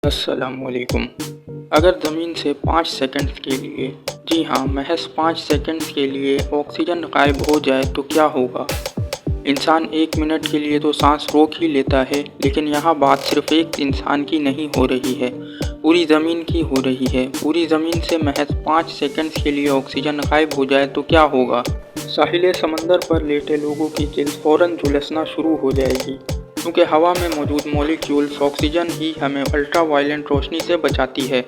अस्सलाम वालेकुम। अगर ज़मीन से 5 सेकंड्स के लिए, जी हाँ, महज 5 सेकंड्स के लिए ऑक्सीजन गायब हो जाए तो क्या होगा? इंसान 1 मिनट के लिए तो सांस रोक ही लेता है, लेकिन यहाँ बात सिर्फ एक इंसान की नहीं हो रही है, पूरी ज़मीन की हो रही है। पूरी ज़मीन से महज 5 सेकंड्स के लिए ऑक्सीजन गायब हो जाए तो क्या होगा? साहिल समंदर पर लेटे लोगों की जिल्द फ़ौरन झुलसना शुरू हो जाएगी, क्योंकि हवा में मौजूद मॉलिक्यूल्स ऑक्सीजन ही हमें अल्ट्रावायलेट रोशनी से बचाती है।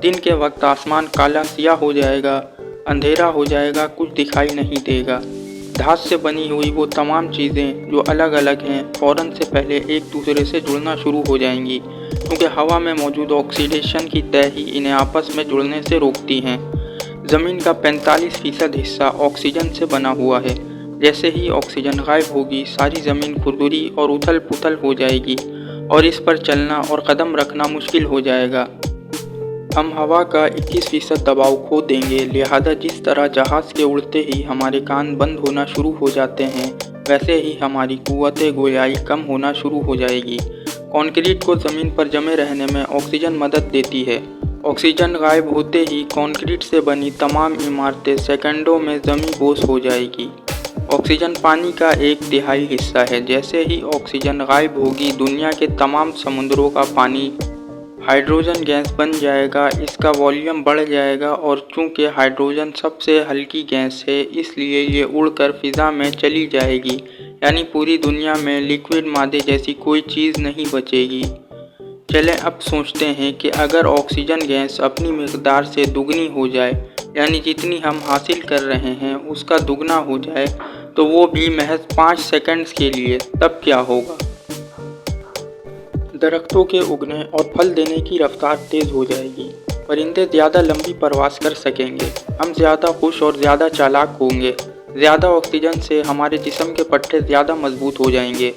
दिन के वक्त आसमान काला सियाह हो जाएगा, अंधेरा हो जाएगा, कुछ दिखाई नहीं देगा। धात से बनी हुई वो तमाम चीज़ें जो अलग अलग हैं फ़ौरन से पहले एक दूसरे से जुड़ना शुरू हो जाएंगी, क्योंकि हवा में मौजूद ऑक्सीडेशन की तह ही इन्हें आपस में जुड़ने से रोकती हैं। ज़मीन का 45% हिस्सा ऑक्सीजन से बना हुआ है। जैसे ही ऑक्सीजन गायब होगी, सारी ज़मीन खुरदुरी और उथल पुथल हो जाएगी और इस पर चलना और कदम रखना मुश्किल हो जाएगा। हम हवा का 21% दबाव खो देंगे, लिहाजा जिस तरह जहाज़ के उड़ते ही हमारे कान बंद होना शुरू हो जाते हैं, वैसे ही हमारी कुव्वते गोयाई कम होना शुरू हो जाएगी। कंक्रीट को ज़मीन पर जमे रहने में ऑक्सीजन मदद देती है। ऑक्सीजन गायब होते ही कंक्रीट से बनी तमाम इमारतें सेकंडों में ज़मींदोज़ हो जाएगी। ऑक्सीजन पानी का 1/3 हिस्सा है। जैसे ही ऑक्सीजन गायब होगी, दुनिया के तमाम समुद्रों का पानी हाइड्रोजन गैस बन जाएगा, इसका वॉल्यूम बढ़ जाएगा और चूंकि हाइड्रोजन सबसे हल्की गैस है, इसलिए ये उड़कर फ़िज़ा में चली जाएगी, यानी पूरी दुनिया में लिक्विड मादे जैसी कोई चीज़ नहीं बचेगी। चलें अब सोचते हैं कि अगर ऑक्सीजन गैस अपनी मिक़दार से दुगनी हो जाए, यानी जितनी हम हासिल कर रहे हैं उसका दुगना हो जाए, तो वो भी महज 5 सेकंड्स के लिए, तब क्या होगा? दरख्तों के उगने और फल देने की रफ्तार तेज़ हो जाएगी। परिंदे ज़्यादा लंबी परवास कर सकेंगे। हम ज़्यादा खुश और ज़्यादा चालाक होंगे। ज़्यादा ऑक्सीजन से हमारे जिस्म के पट्टे ज़्यादा मजबूत हो जाएंगे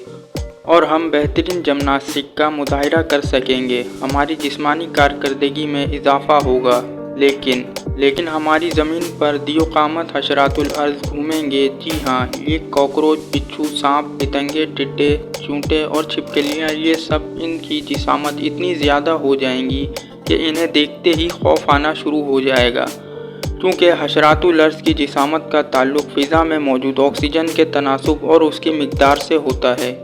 और हम बेहतरीन जिम्नास्टिक का मुजाहिरा कर सकेंगे। हमारी जिस्मानी कारकर्दगी में इजाफ़ा होगा। लेकिन हमारी ज़मीन पर दियो-क़ामत हशरातुल अर्ज़ घूमेंगे। जी हाँ, ये कॉकरोच, बिच्छू, सांप, पतंगे, टिड्डे, चूंटे और छिपकलियाँ, ये सब इनकी जिसामत इतनी ज़्यादा हो जाएंगी कि इन्हें देखते ही खौफ आना शुरू हो जाएगा, क्योंकि हशरातुल अर्ज़ की जिसामत का ताल्लुक़ फ़िज़ा में मौजूद ऑक्सीजन के तनासुब और उसकी मिक़दार से होता है।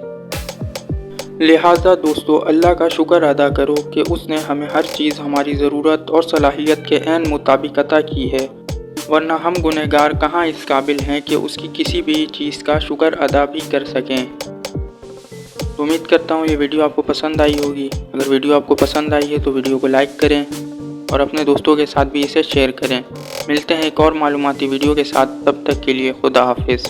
लिहाजा दोस्तों, अल्लाह का शुक्र अदा करो कि उसने हमें हर चीज़ हमारी ज़रूरत और सलाहियत के ऐन मुताबिक अता की है, वरना हम गुनहगार कहाँ इस काबिल हैं कि उसकी किसी भी चीज़ का शुक्र अदा भी कर सकें। तो उम्मीद करता हूँ ये वीडियो आपको पसंद आई होगी। अगर वीडियो आपको पसंद आई है तो वीडियो को लाइक करें और अपने दोस्तों के साथ भी इसे शेयर करें। मिलते हैं एक और मालूमाती वीडियो के साथ, तब तक के लिए खुदा हाफिज़।